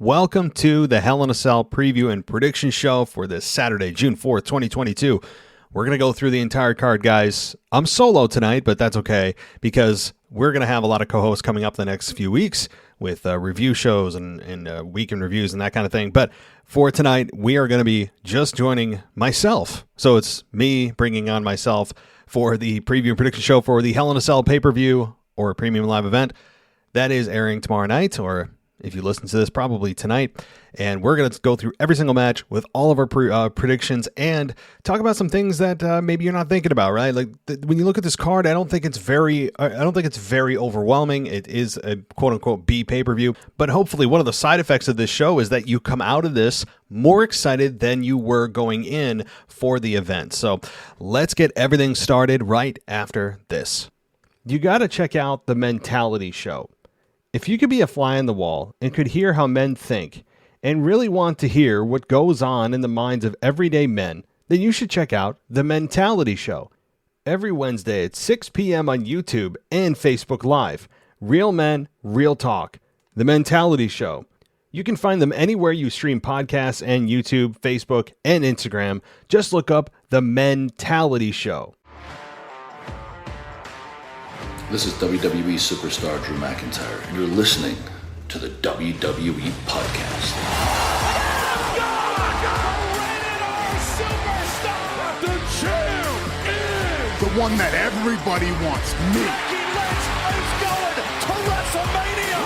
Welcome to the Hell in a Cell preview and prediction show for this Saturday, June 4th, 2022. We're going to go through the entire card, guys. I'm solo tonight, but that's okay because we're going to have a lot of co-hosts coming up the next few weeks with review shows and weekend reviews and that kind of thing. But for tonight, we are going to be just joining myself. So it's me bringing on myself for the preview and prediction show for the Hell in a Cell pay-per-view or premium live event. That is airing tomorrow night, or if you listen to this, probably tonight. And we're going to go through every single match with all of our predictions and talk about some things that maybe you're not thinking about, right? Like when you look at this card, I don't think it's very overwhelming. It is a quote unquote B pay-per-view, but hopefully one of the side effects of this show is that you come out of this more excited than you were going in for the event. So let's get everything started right after this. You got to check out the Mentality Show. If you could be a fly on the wall and could hear how men think and really want to hear what goes on in the minds of everyday men, then you should check out The Mentality Show. Every Wednesday at 6 p.m. on YouTube and Facebook Live. Real men, real talk. The Mentality Show. You can find them anywhere you stream podcasts and YouTube, Facebook, and Instagram. Just look up The Mentality Show. This is WWE superstar Drew McIntyre, and you're listening to the WWE Podcast. The champ is the one that everybody wants, me. Becky Lynch is going to WrestleMania.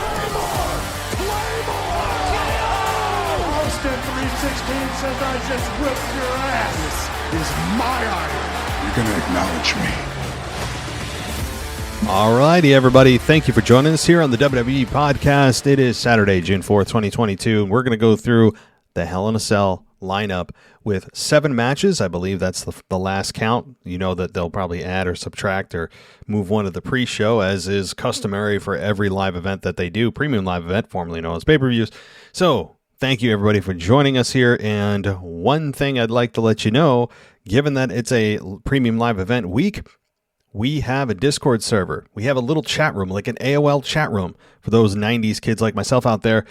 Claymore! Austin 316 says I just whipped your ass. This is my idol. You're going to acknowledge me. Alrighty, everybody. Thank you for joining us here on the WWE Podcast. It is Saturday, June 4th, 2022, and we're going to go through the Hell in a Cell lineup with 7 matches. I believe that's the last count. You know that they'll probably add or subtract or move one to the pre-show, as is customary for every live event that they do, premium live event, formerly known as pay-per-views. So thank you, everybody, for joining us here. And one thing I'd like to let you know, given that it's a premium live event week, we have a Discord server. We have a little chat room, like an AOL chat room for those 90s kids like myself out there.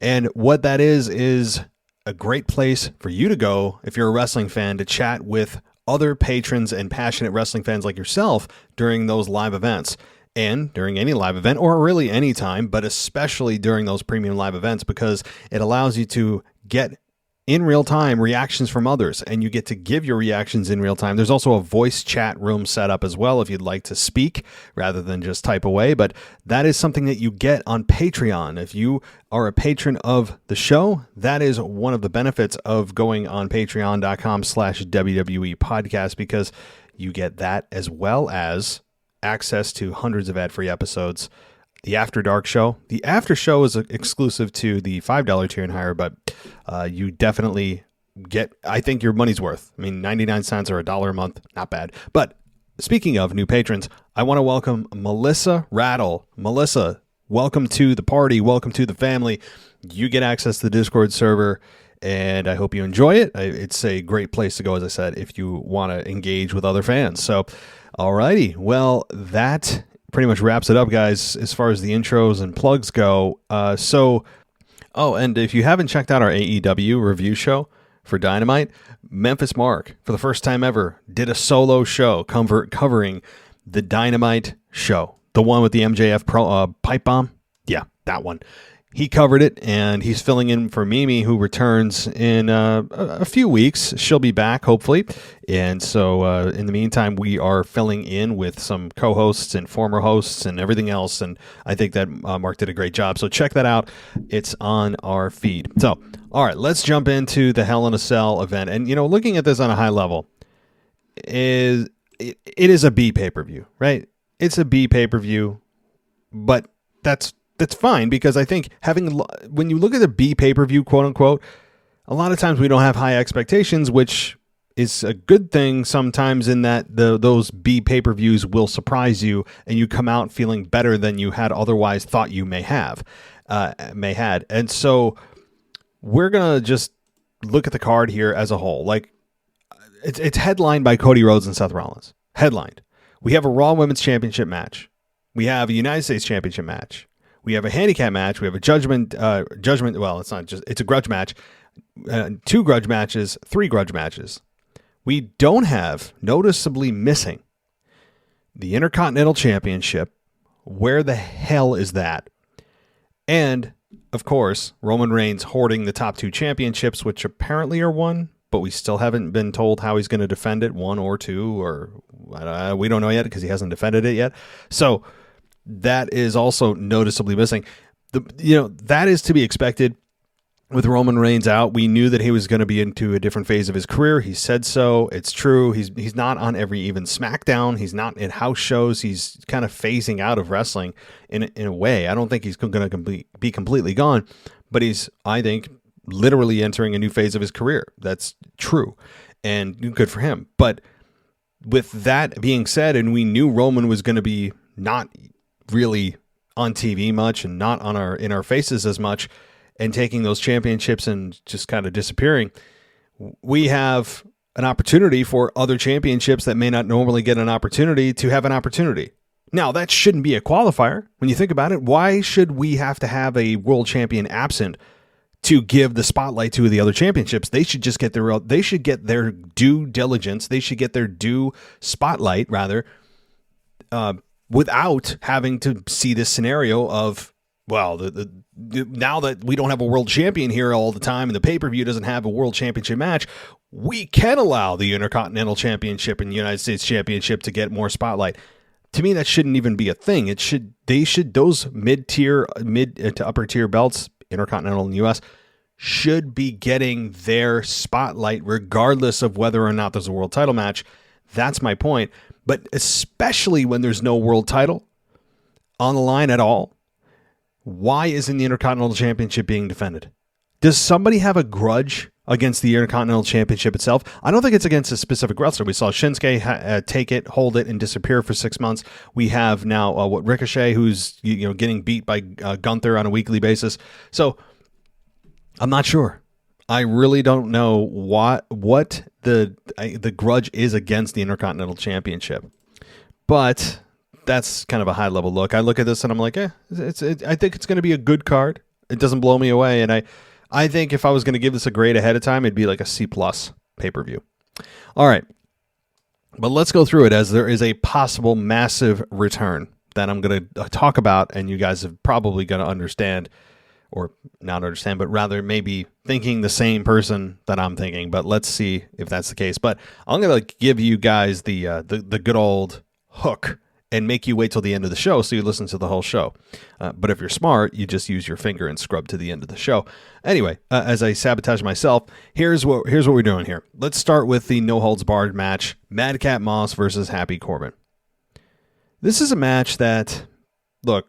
And what that is a great place for you to go if you're a wrestling fan to chat with other patrons and passionate wrestling fans like yourself during those live events and during any live event, or really any time, but especially during those premium live events, because it allows you to get in real time reactions from others, and you get to give your reactions in real time. There's also a voice chat room set up as well if you'd like to speak rather than just type away, but that is something that you get on Patreon. If you are a patron of the show, that is one of the benefits of going on patreon.com/WWE podcast, because you get that as well as access to hundreds of ad-free episodes. The After Dark show. The After show is exclusive to the $5 tier and higher, but you definitely get, I think, your money's worth. I mean, 99 cents or $1 a month, not bad. But speaking of new patrons, I want to welcome Melissa Rattle. Melissa, welcome to the party. Welcome to the family. You get access to the Discord server, and I hope you enjoy it. It's a great place to go, as I said, if you want to engage with other fans. So, alrighty. Well, that pretty much wraps it up, guys, as far as the intros and plugs go. And if you haven't checked out our AEW review show for Dynamite, Memphis Mark, for the first time ever, did a solo show covering the Dynamite show, the one with the MJF pipe bomb. Yeah, that one. He covered it, and he's filling in for Mimi, who returns in a few weeks. She'll be back, hopefully. And so in the meantime, we are filling in with some co-hosts and former hosts and everything else. And I think that Mark did a great job. So check that out. It's on our feed. So, all right, let's jump into the Hell in a Cell event. And, you know, looking at this on a high level, it is a B pay-per-view, right? It's a B pay-per-view, but that's fine, because I think when you look at the B pay-per-view, quote unquote, a lot of times we don't have high expectations, which is a good thing sometimes, in that those B pay-per-views will surprise you and you come out feeling better than you had otherwise thought you may had. And so we're going to just look at the card here as a whole. Like, it's headlined by Cody Rhodes and Seth Rollins. Headlined. We have a Raw Women's Championship match. We have a United States Championship match. We have a handicap match. We have a judgment. Well, it's not just. It's a grudge match. 2 grudge matches. 3 grudge matches. We don't have, noticeably missing, the Intercontinental Championship. Where the hell is that? And, of course, Roman Reigns hoarding the top 2 championships, which apparently are 1, but we still haven't been told how he's going to defend it, 1 or 2, or we don't know yet because he hasn't defended it yet. So that is also noticeably missing. That is to be expected. With Roman Reigns out, we knew that he was going to be into a different phase of his career. He said so. It's true. He's not on every even SmackDown. He's not in house shows. He's kind of phasing out of wrestling in a way. I don't think he's going to be completely gone, but he's, I think, literally entering a new phase of his career. That's true, and good for him. But with that being said, and we knew Roman was going to be not really on TV much and not in our faces as much, and taking those championships and just kind of disappearing, we have an opportunity for other championships that may not normally get an opportunity to have an opportunity. Now, that shouldn't be a qualifier. When you think about it, why should we have to have a world champion absent to give the spotlight to the other championships? They should just get their due diligence. They should get their due spotlight, rather, without having to see this scenario of, well, now that we don't have a world champion here all the time and the pay-per-view doesn't have a world championship match, we can allow the Intercontinental Championship and the United States Championship to get more spotlight. To me, that shouldn't even be a thing. Those mid to upper tier belts, Intercontinental and US, should be getting their spotlight regardless of whether or not there's a world title match. That's my point. But especially when there's no world title on the line at all, why isn't the Intercontinental Championship being defended? Does somebody have a grudge against the Intercontinental Championship itself? I don't think it's against a specific wrestler. We saw Shinsuke take it, hold it, and disappear for 6 months. We have now Ricochet, who's getting beat by Gunther on a weekly basis. So I'm not sure. I really don't know what the grudge is against the Intercontinental Championship, but that's kind of a high level look. I look at this and I'm like, I think it's going to be a good card. It doesn't blow me away. And I think if I was going to give this a grade ahead of time, it'd be like a C+ pay-per-view. All right. But let's go through it, as there is a possible massive return that I'm going to talk about, and you guys are probably going to understand, or not understand, but rather maybe thinking the same person that I'm thinking. But let's see if that's the case. But I'm going to give you guys the good old hook and make you wait till the end of the show so you listen to the whole show. But if you're smart, you just use your finger and scrub to the end of the show. Anyway, as I sabotage myself, here's what we're doing here. Let's start with the no-holds-barred match, Madcap Moss versus Happy Corbin. This is a match that, look,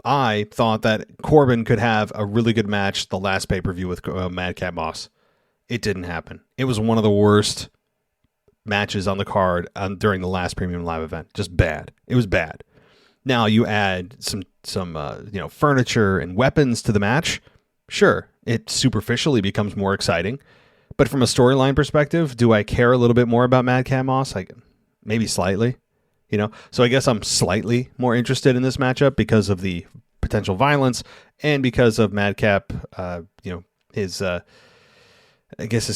I thought that Corbin could have a really good match the last pay-per-view with Madcap Moss. It didn't happen. It was one of the worst matches on the card during the last Premium Live event. Just bad. It was bad. Now you add some furniture and weapons to the match. Sure, it superficially becomes more exciting, but from a storyline perspective, do I care a little bit more about Madcap Moss? Maybe slightly. So I guess I'm slightly more interested in this matchup because of the potential violence and because of Madcap, his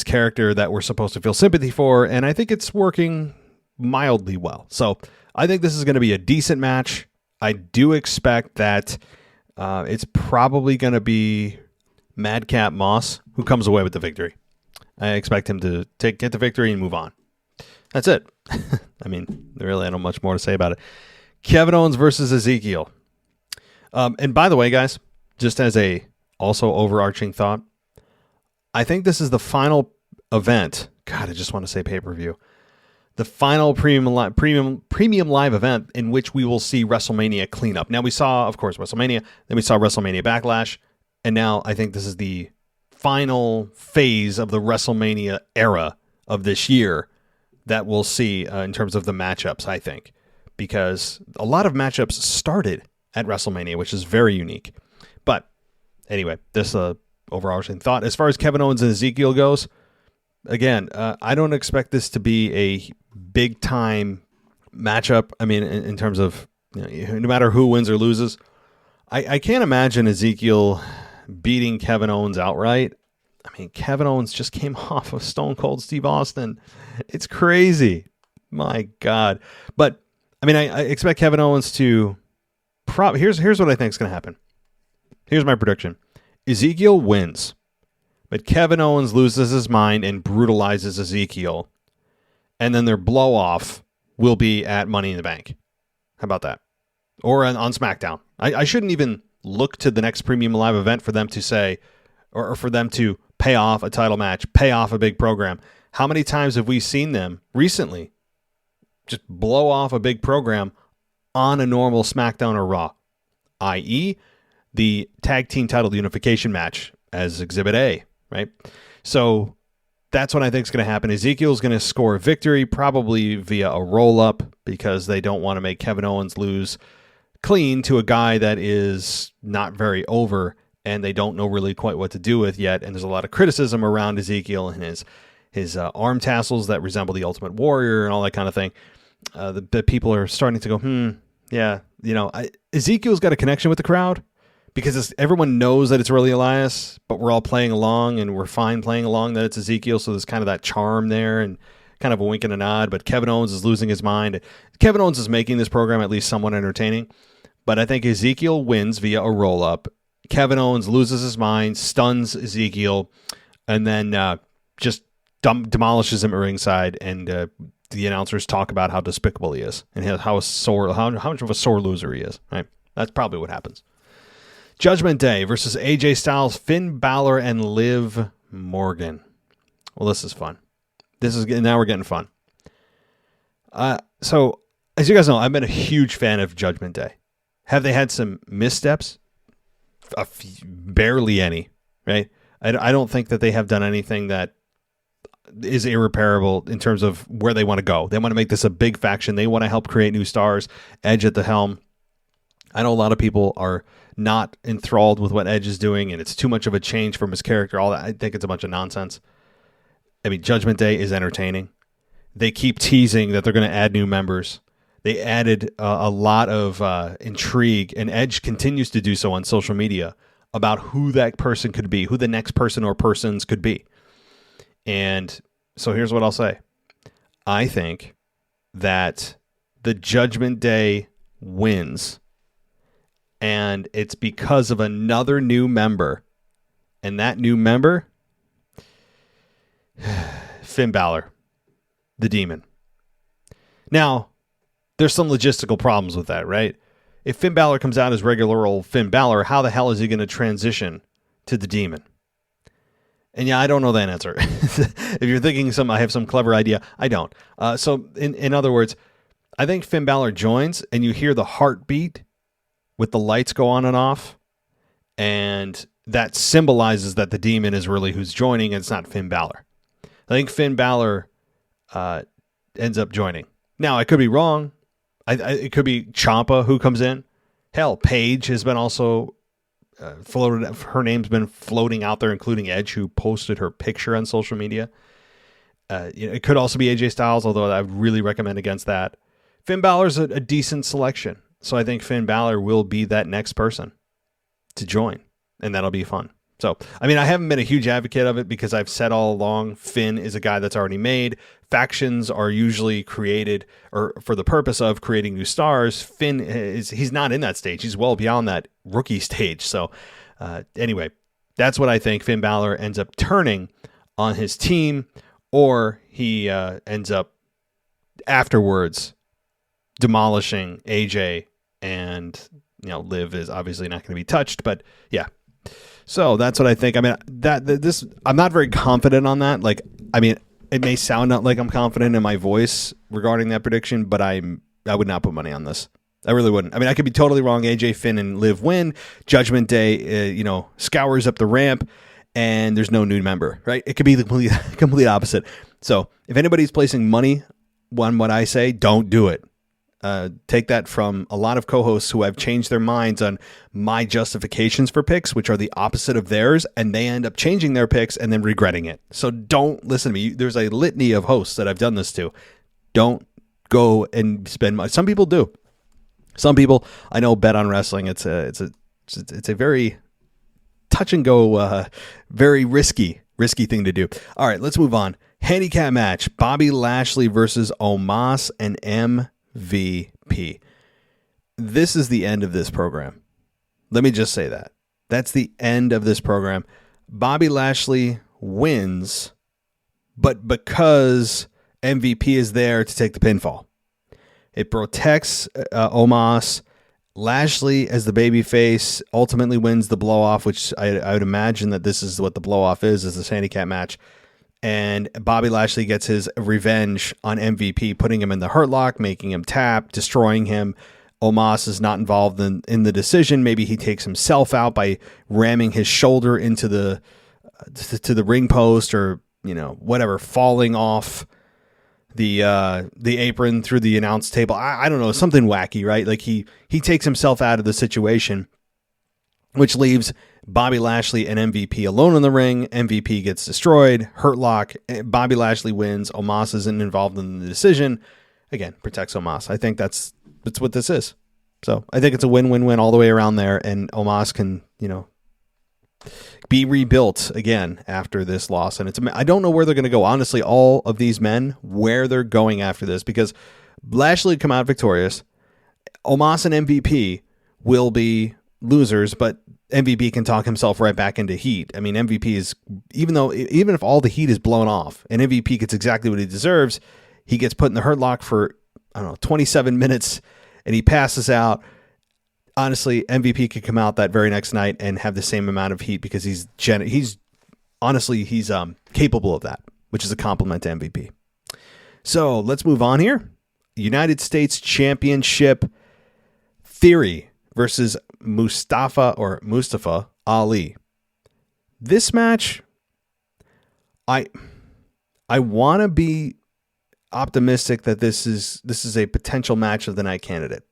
character that we're supposed to feel sympathy for, and I think it's working mildly well. So I think this is going to be a decent match. I do expect that it's probably going to be Madcap Moss who comes away with the victory. I expect him to get the victory and move on. That's it. I mean, really, I don't much more to say about it. Kevin Owens versus Ezekiel. And by the way, guys, just as a also overarching thought, I think this is the final event. God, I just want to say pay-per-view. The final premium live event in which we will see WrestleMania cleanup. Now, we saw, of course, WrestleMania. Then we saw WrestleMania Backlash. And now I think this is the final phase of the WrestleMania era of this year that we'll see in terms of the matchups, I think. Because a lot of matchups started at WrestleMania, which is very unique. But anyway, this overarching thought. As far as Kevin Owens and Ezekiel goes, again, I don't expect this to be a big-time matchup. I mean, in terms of, no matter who wins or loses, I can't imagine Ezekiel beating Kevin Owens outright. I mean, Kevin Owens just came off of Stone Cold Steve Austin. It's crazy. My God. But, I mean, I expect Kevin Owens to... Here's what I think is going to happen. Here's my prediction. Ezekiel wins, but Kevin Owens loses his mind and brutalizes Ezekiel, and then their blow-off will be at Money in the Bank. How about that? Or on SmackDown. I shouldn't even look to the next Premium Live event for them to say, or for them to pay off a title match, pay off a big program. How many times have we seen them recently just blow off a big program on a normal SmackDown or Raw, i.e., the tag team title unification match as Exhibit A, right? So that's what I think is going to happen. Ezekiel's going to score a victory, probably via a roll-up, because they don't want to make Kevin Owens lose clean to a guy that is not very over, and they don't know really quite what to do with yet. And there's a lot of criticism around Ezekiel and his arm tassels that resemble the Ultimate Warrior and all that kind of thing. The people are starting to go, yeah, Ezekiel's got a connection with the crowd, because everyone knows that it's really Elias, but we're all playing along, and we're fine playing along that it's Ezekiel, so there's kind of that charm there and kind of a wink and a nod, but Kevin Owens is losing his mind. Kevin Owens is making this program at least somewhat entertaining, but I think Ezekiel wins via a roll-up. Kevin Owens loses his mind, stuns Ezekiel, and then just demolishes him at ringside, and the announcers talk about how despicable he is and how much of a sore loser he is. Right? That's probably what happens. Judgment Day versus AJ Styles, Finn Balor, and Liv Morgan. Well, this is fun. Now we're getting fun. So, as you guys know, I've been a huge fan of Judgment Day. Have they had some missteps? Barely any, right? I don't think that they have done anything that is irreparable in terms of where they want to go. They want to make this a big faction. They want to help create new stars. Edge at the helm. I know a lot of people are not enthralled with what Edge is doing, and it's too much of a change from his character. All that, I think it's a bunch of nonsense. I mean, Judgment Day is entertaining. They keep teasing that they're going to add new members. They added a lot of intrigue, and Edge continues to do so on social media about who that person could be, who the next person or persons could be. And so here's what I'll say. I think that the Judgment Day wins, and it's because of another new member. And that new member, Finn Balor, the Demon. Now, there's some logistical problems with that, right? If Finn Balor comes out as regular old Finn Balor, how the hell is he going to transition to the Demon? And yeah, I don't know that answer. If you're thinking I have some clever idea, I don't. So in other words, I think Finn Balor joins, and you hear the heartbeat with the lights go on and off, and that symbolizes that the Demon is really who's joining, and it's not Finn Balor. I think Finn Balor ends up joining. Now, I could be wrong. It could be Ciampa who comes in. Hell, Paige has been also floated. Her name's been floating out there, including Edge, who posted her picture on social media. It could also be AJ Styles, although I would really recommend against that. Finn Balor's a decent selection. So I think Finn Balor will be that next person to join, and that'll be fun. So, I mean, I haven't been a huge advocate of it because I've said all along, Finn is a guy that's already made. Factions are usually created or for the purpose of creating new stars. Finn he's not in that stage. He's well beyond that rookie stage. So anyway, that's what I think. Finn Balor ends up turning on his team, or he ends up afterwards demolishing AJ, and Liv is obviously not going to be touched, but yeah. So that's what I think. I mean, I'm not very confident on that. It may sound not like I'm confident in my voice regarding that prediction, but I would not put money on this. I really wouldn't. I mean, I could be totally wrong. AJ, Finn, and Liv win. Judgment Day, scours up the ramp, and there's no new member, right? It could be the complete opposite. So if anybody's placing money on what I say, don't do it. Take that from a lot of co-hosts who have changed their minds on my justifications for picks, which are the opposite of theirs, and they end up changing their picks and then regretting it. So don't listen to me. There's a litany of hosts that I've done this to. Don't go and spend money. Some people do. Some people I know bet on wrestling. It's a It's a very touch and go, very risky thing to do. All right, let's move on. Handicap match, Bobby Lashley versus Omos and MVP. This is the end of this program. Let me just say that. That's the end of this program. Bobby Lashley wins, but because MVP is there to take the pinfall. It protects Omos. Lashley, as the babyface, ultimately wins the blow-off, which I would imagine that this is what the blow-off is this handicap match. And Bobby Lashley gets his revenge on MVP, putting him in the hurt lock, making him tap, destroying him. Omos is not involved in the decision. Maybe he takes himself out by ramming his shoulder into the ring post, or whatever, falling off the apron through the announce table. I don't know, something wacky, right? Like he takes himself out of the situation, which leaves Bobby Lashley and MVP alone in the ring. MVP gets destroyed, hurt lock. Bobby Lashley wins. Omos isn't involved in the decision. Again, protects Omos. I think that's what this is. So I think it's a win-win-win all the way around there, and Omos can, be rebuilt again after this loss. And I don't know where they're going to go. Honestly, all of these men, where they're going after this, because Lashley come out victorious. Omos and MVP will be losers, but MVP can talk himself right back into heat. I mean, MVP is, even if all the heat is blown off and MVP gets exactly what he deserves, he gets put in the hurt lock for, 27 minutes and he passes out. Honestly, MVP could come out that very next night and have the same amount of heat because he's capable of that, which is a compliment to MVP. So let's move on here. United States Championship, Theory versus Mustafa Ali. This match, I want to be optimistic that this is a potential match of the night candidate.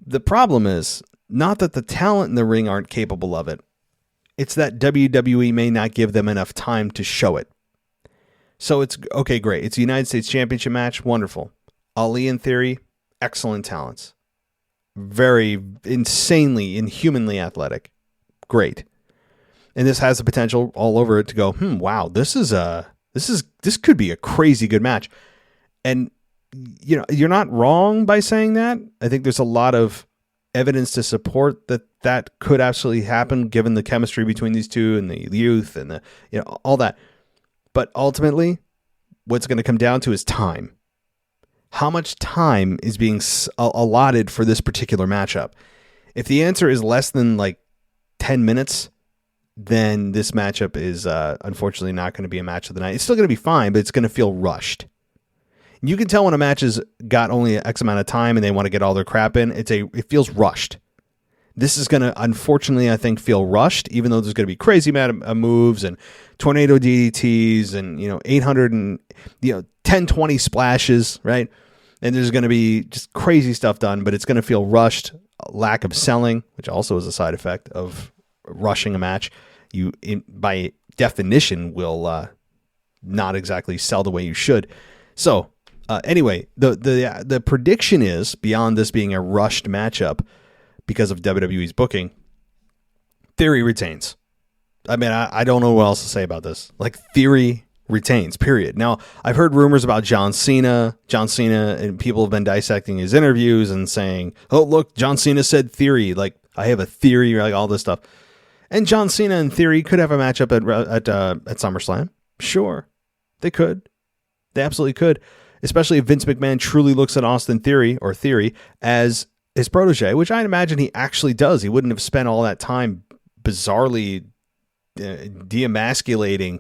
The problem is not that the talent in the ring aren't capable of it. It's that WWE may not give them enough time to show it. So it's okay, great. It's a United States Championship match. Wonderful. Ali and Theory, excellent talents. Very insanely, inhumanly athletic. Great. And this has the potential all over it to go, wow, this could be a crazy good match. And you're not wrong by saying that. I think there's a lot of evidence to support that could absolutely happen given the chemistry between these two and the youth and the all that. But ultimately, what's going to come down to is time. How much time is being allotted for this particular matchup? If the answer is less than 10 minutes, then this matchup is unfortunately not going to be a match of the night. It's still going to be fine, but it's going to feel rushed. You can tell when a match has got only X amount of time and they want to get all their crap in. It feels rushed. This is going to, unfortunately, I think, feel rushed, even though there's going to be crazy moves and tornado DDTs and 800 and 10-20 splashes, right? And there's going to be just crazy stuff done, but it's going to feel rushed. Lack of selling, which also is a side effect of rushing a match. You, by definition, will not exactly sell the way you should. So. Anyway, the prediction is, beyond this being a rushed matchup because of WWE's booking, Theory retains. I mean, I don't know what else to say about this. Theory retains, period. Now, I've heard rumors about John Cena, and people have been dissecting his interviews and saying, oh, look, John Cena said Theory. I have a theory, all this stuff. And John Cena and Theory could have a matchup at SummerSlam. Sure, they could. They absolutely could. Especially if Vince McMahon truly looks at Austin Theory as his protege, which I imagine he actually does. He wouldn't have spent all that time bizarrely demasculating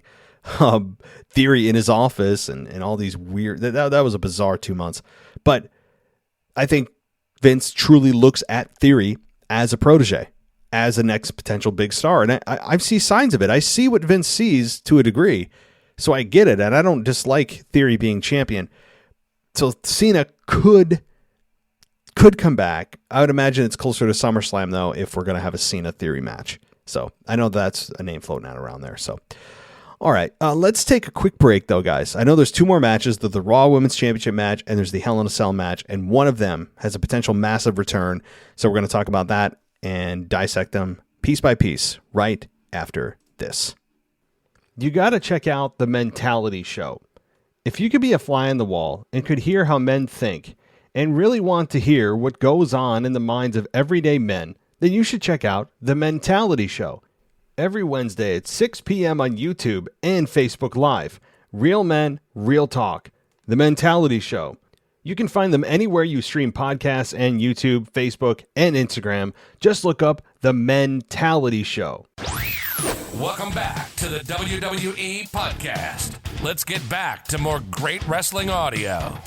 Theory in his office and all these weird... That was a bizarre 2 months. But I think Vince truly looks at Theory as a protege, as a next potential big star. And I see signs of it. I see what Vince sees to a degree. So I get it. And I don't dislike Theory being champion. So Cena could come back. I would imagine it's closer to SummerSlam, though, if we're going to have a Cena Theory match. So I know that's a name floating out around there. So, all right, let's take a quick break, though, guys. I know there's two more matches. There's the Raw Women's Championship match, and there's the Hell in a Cell match, and one of them has a potential massive return. So we're going to talk about that and dissect them piece by piece right after this. You got to check out The Mentality Show. If you could be a fly on the wall and could hear how men think and really want to hear what goes on in the minds of everyday men, then you should check out The Mentality Show. Every Wednesday at 6 p.m. on YouTube and Facebook Live. Real men, real talk. The Mentality Show. You can find them anywhere you stream podcasts and YouTube, Facebook, and Instagram. Just look up The Mentality Show. Welcome back to the WWE Podcast. Let's get back to more great wrestling audio.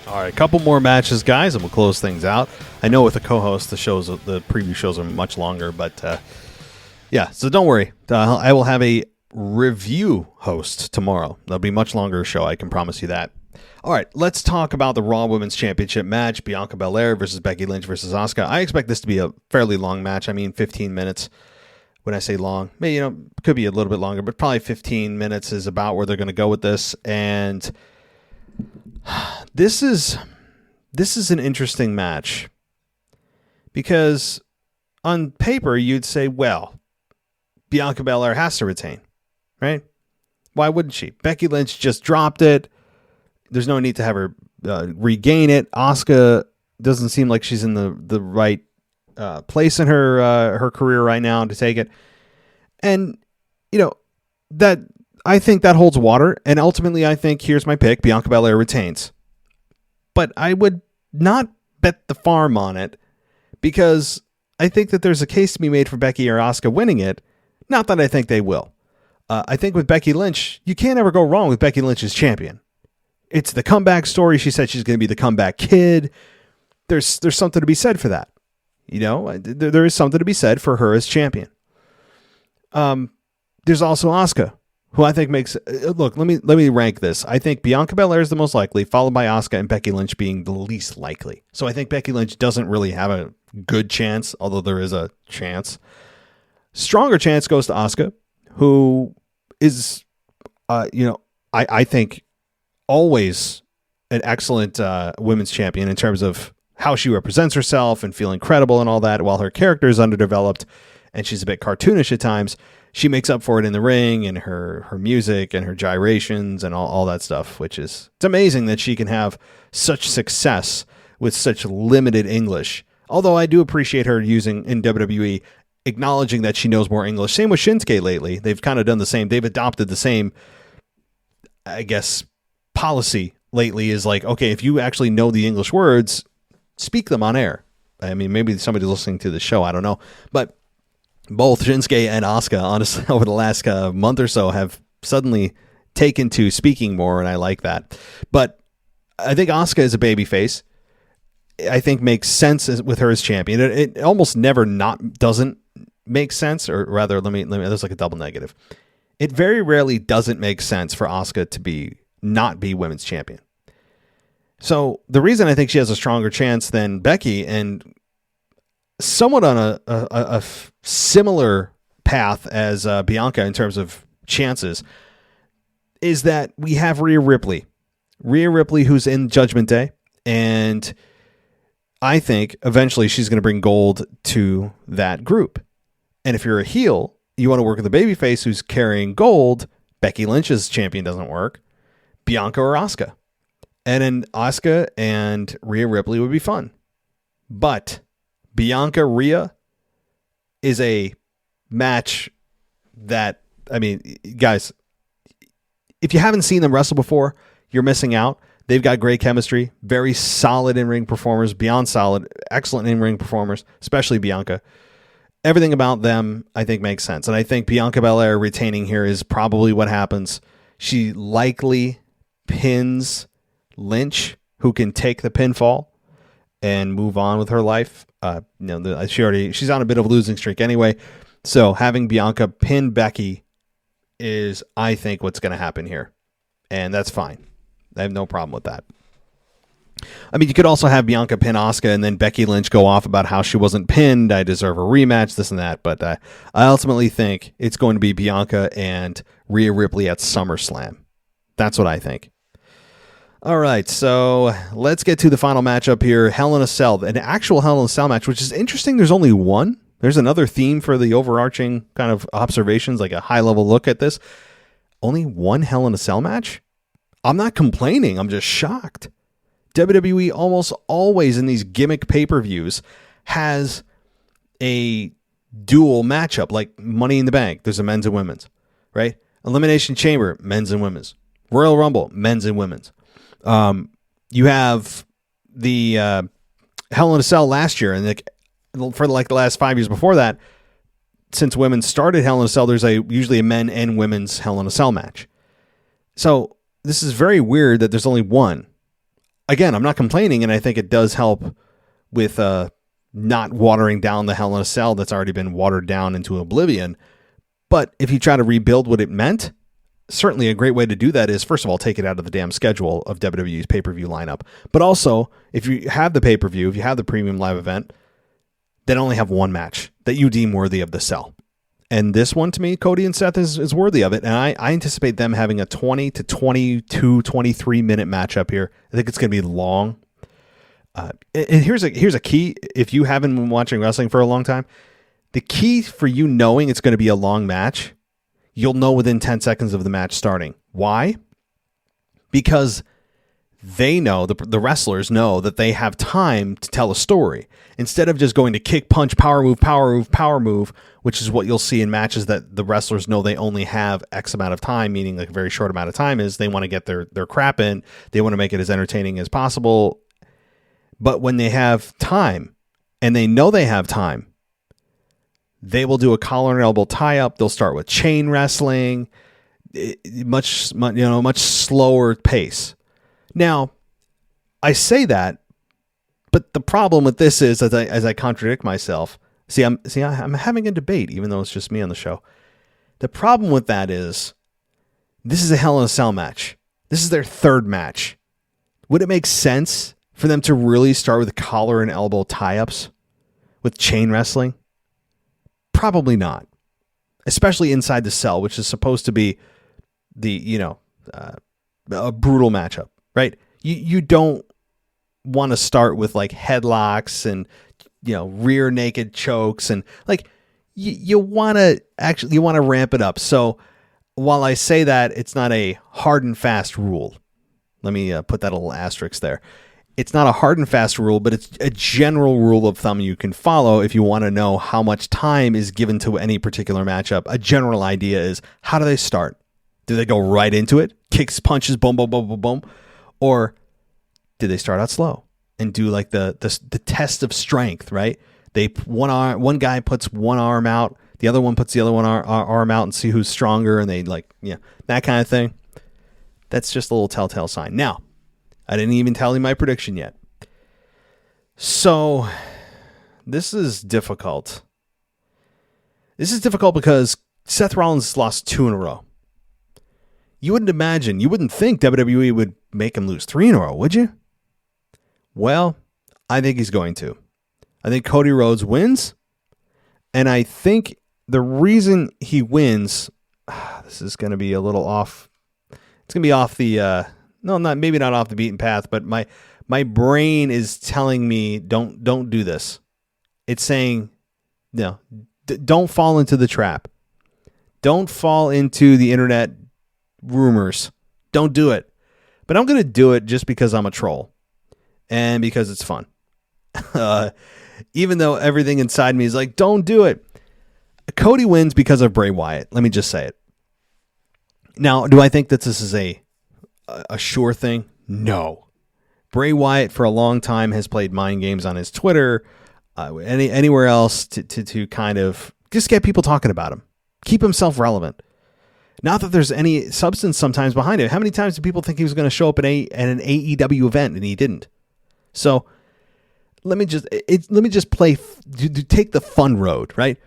All right, a couple more matches, guys, and we'll close things out. I know with the co-host, the preview shows are much longer, but yeah, so don't worry. I will have a review host tomorrow. That'll be a much longer show, I can promise you that. All right, let's talk about the Raw Women's Championship match, Bianca Belair versus Becky Lynch versus Asuka. I expect this to be a fairly long match. I mean, 15 minutes. When I say long, maybe, could be a little bit longer, but probably 15 minutes is about where they're going to go with this. And this is an interesting match because on paper you'd say, well, Bianca Belair has to retain, right? Why wouldn't she? Becky Lynch just dropped it. There's no need to have her regain it. Asuka doesn't seem like she's in the right place in her career right now to take it. And, that I think that holds water. And ultimately, I think, here's my pick, Bianca Belair retains. But I would not bet the farm on it because I think that there's a case to be made for Becky or Asuka winning it. Not that I think they will. I think with Becky Lynch, you can't ever go wrong with Becky Lynch as champion. It's the comeback story. She said she's going to be the comeback kid. There's something to be said for that. There is something to be said for her as champion. There's also Asuka, who I think makes... Look, let me rank this. I think Bianca Belair is the most likely, followed by Asuka and Becky Lynch being the least likely. So I think Becky Lynch doesn't really have a good chance, although there is a chance. Stronger chance goes to Asuka, who is, I think... always an excellent women's champion in terms of how she represents herself and feeling credible and all that. While her character is underdeveloped and she's a bit cartoonish at times, she makes up for it in the ring and her music and her gyrations and all that stuff, which is, it's amazing that she can have such success with such limited English. Although I do appreciate her using in WWE, acknowledging that she knows more English. Same with Shinsuke lately. They've kind of done the same. They've adopted the same, I guess, policy lately is like, okay, if you actually know the English words, speak them on air. I mean, maybe somebody's listening to the show, I don't know. But both Shinsuke and Asuka, honestly, over the last month or so have suddenly taken to speaking more, and I like that. But I think Asuka is a babyface. I think makes sense with her as champion. It almost never doesn't make sense, or rather, let me, there's like a double negative. It very rarely doesn't make sense for Asuka to not be women's champion. So the reason I think she has a stronger chance than Becky, and somewhat on a similar path as Bianca in terms of chances, is that we have Rhea Ripley. Rhea Ripley, who's in Judgment Day, and I think eventually she's going to bring gold to that group. And if you're a heel, you want to work with a babyface who's carrying gold. Becky Lynch's champion doesn't work. Bianca or Asuka. And then Asuka and Rhea Ripley would be fun. But Bianca Rhea is a match that, I mean, guys, if you haven't seen them wrestle before, you're missing out. They've got great chemistry, very solid in-ring performers, beyond solid, excellent in-ring performers, especially Bianca. Everything about them, I think, makes sense. And I think Bianca Belair retaining here is probably what happens. She likely pins Lynch, who can take the pinfall and move on with her life. She's on a bit of a losing streak anyway. So having Bianca pin Becky is, I think, what's going to happen here. And that's fine. I have no problem with that. I mean, you could also have Bianca pin Asuka and then Becky Lynch go off about how she wasn't pinned. I deserve a rematch, this and that. But I ultimately think it's going to be Bianca and Rhea Ripley at SummerSlam. That's what I think. All right, so let's get to the final matchup here. Hell in a Cell, an actual Hell in a Cell match, which is interesting. There's only one. There's another theme for the overarching kind of observations, like a high-level look at this. Only one Hell in a Cell match? I'm not complaining. I'm just shocked. WWE almost always in these gimmick pay-per-views has a dual matchup, like Money in the Bank. There's a men's and women's, right? Elimination Chamber, men's and women's. Royal Rumble, men's and women's. You have the Hell in a Cell last year, and for the last 5 years before that, since women started Hell in a Cell, there's usually a men and women's Hell in a Cell match. So this is very weird that there's only one. Again, I'm not complaining, and I think it does help with not watering down the Hell in a Cell that's already been watered down into oblivion. But if you try to rebuild what it meant, certainly a great way to do that is, first of all, take it out of the damn schedule of WWE's pay-per-view lineup. But also, if you have the pay-per-view, if you have the premium live event, then only have one match that you deem worthy of the cell. And this one, to me, Cody and Seth is worthy of it. And I anticipate them having a 20 to 22, 23 minute matchup here. I think it's going to be long. And here's a key. If you haven't been watching wrestling for a long time, the key for you knowing it's going to be a long match, you'll know within 10 seconds of the match starting. Why? Because they know, the wrestlers know that they have time to tell a story. Instead of just going to kick, punch, power move, which is what you'll see in matches that the wrestlers know they only have X amount of time, meaning like a very short amount of time, is they want to get their crap in. They want to make it as entertaining as possible. But when they have time, and they know they have time, they will do a collar and elbow tie-up. They'll start with chain wrestling, much slower pace. Now, I say that, but the problem with this is, as I contradict myself, I'm having a debate, even though it's just me on the show. The problem with that is, this is a Hell in a Cell match. This is their third match. Would it make sense for them to really start with collar and elbow tie-ups with chain wrestling? Probably not, especially inside the cell, which is supposed to be a brutal matchup. Right? You don't want to start with like headlocks and rear naked chokes, and like you want to ramp it up. So while I say that it's not a hard and fast rule, let me put that little asterisk there. It's not a hard and fast rule, but it's a general rule of thumb you can follow if you want to know how much time is given to any particular matchup. A general idea is, how do they start? Do they go right into it? Kicks, punches, boom, boom, boom, boom, boom. Or do they start out slow and do like the test of strength, right? One guy puts one arm out, the other one puts the other arm out and see who's stronger, and they that kind of thing. That's just a little telltale sign. Now, I didn't even tell you my prediction yet. So this is difficult. This is difficult because Seth Rollins lost 2 in a row. You wouldn't think WWE would make him lose 3 in a row, would you? Well, I think he's going to. I think Cody Rhodes wins. And I think the reason he wins, this is going to be a little off. It's going to be off the, maybe not off the beaten path, but my brain is telling me don't do this. It's saying, don't fall into the trap. Don't fall into the internet rumors. Don't do it. But I'm going to do it just because I'm a troll and because it's fun. Even though everything inside me is like, don't do it. Cody wins because of Bray Wyatt. Let me just say it. Now, do I think that this is a sure thing? No. Bray Wyatt for a long time has played mind games on his Twitter, anywhere else to kind of just get people talking about him. Keep himself relevant. Not that there's any substance sometimes behind it. How many times do people think he was going to show up at an AEW event and he didn't? So let me just take the fun road, right?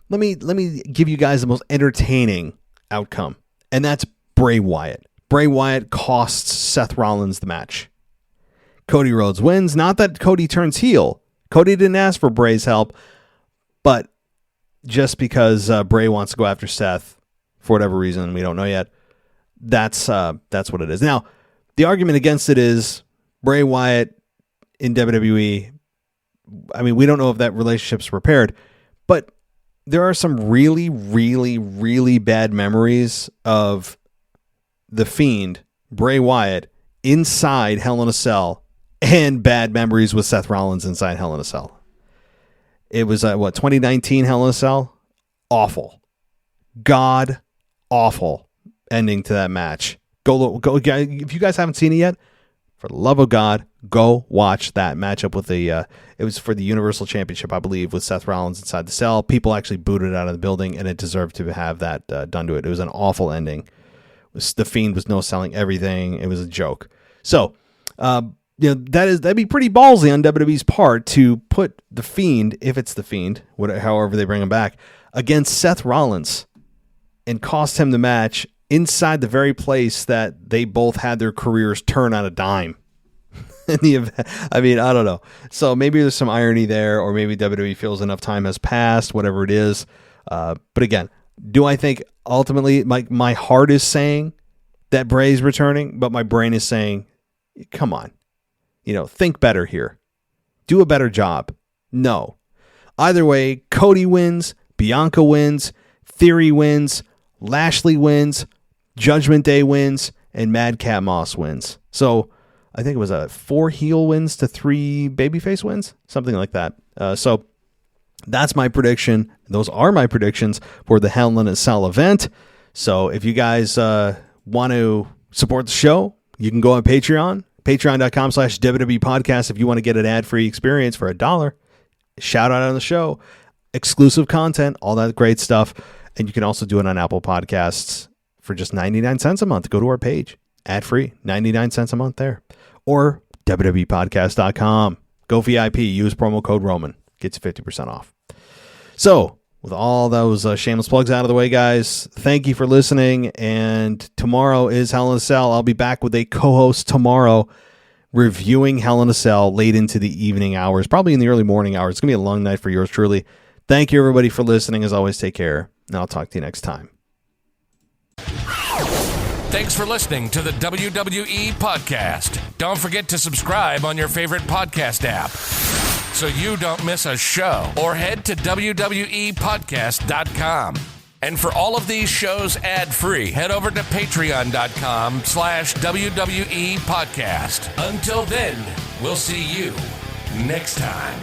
Let me give you guys the most entertaining outcome, and that's Bray Wyatt. Bray Wyatt costs Seth Rollins the match. Cody Rhodes wins. Not that Cody turns heel. Cody didn't ask for Bray's help, but just because Bray wants to go after Seth for whatever reason, we don't know yet, that's what it is. Now, the argument against it is Bray Wyatt in WWE. I mean, we don't know if that relationship's repaired, but there are some really, really, really bad memories of The Fiend, Bray Wyatt, inside Hell in a Cell, and bad memories with Seth Rollins inside Hell in a Cell. It was, 2019 Hell in a Cell? Awful. God awful ending to that match. Go, if you guys haven't seen it yet, for the love of God, go watch that matchup with it was for the Universal Championship, I believe, with Seth Rollins inside the cell. People actually booted it out of the building, and it deserved to have that done to it. It was an awful ending. The Fiend was no-selling everything. It was a joke. So, that'd be pretty ballsy on WWE's part to put The Fiend, if it's The Fiend, however they bring him back, against Seth Rollins and cost him the match inside the very place that they both had their careers turn on a dime. In the event, I mean, I don't know. So maybe there's some irony there, or maybe WWE feels enough time has passed, whatever it is. But again, do I think ultimately my heart is saying that Bray's returning, but my brain is saying, come on, think better here. Do a better job. No. Either way, Cody wins, Bianca wins, Theory wins, Lashley wins, Judgment Day wins, and Madcap Moss wins. So I think it was 4 heel wins to 3 babyface wins, something like that. So that's my prediction. Those are my predictions for the Hell in a Cell event. So if you guys want to support the show, you can go on Patreon, patreon.com/WWE podcast if you want to get an ad-free experience for $1. Shout out on the show, exclusive content, all that great stuff. And you can also do it on Apple Podcasts for just 99 cents a month. Go to our page, ad-free, 99 cents a month there. Or WWEpodcast.com. Go VIP, use promo code Roman. Gets you 50% off. So, with all those shameless plugs out of the way, guys, thank you for listening. And tomorrow is Hell in a Cell. I'll be back with a co-host tomorrow reviewing Hell in a Cell late into the evening hours, probably in the early morning hours. It's going to be a long night for yours truly. Thank you, everybody, for listening. As always, take care, and I'll talk to you next time. Thanks for listening to the WWE Podcast. Don't forget to subscribe on your favorite podcast app so you don't miss a show, or head to WWEpodcast.com. And for all of these shows ad-free, head over to patreon.com/WWE Podcast. Until then, we'll see you next time.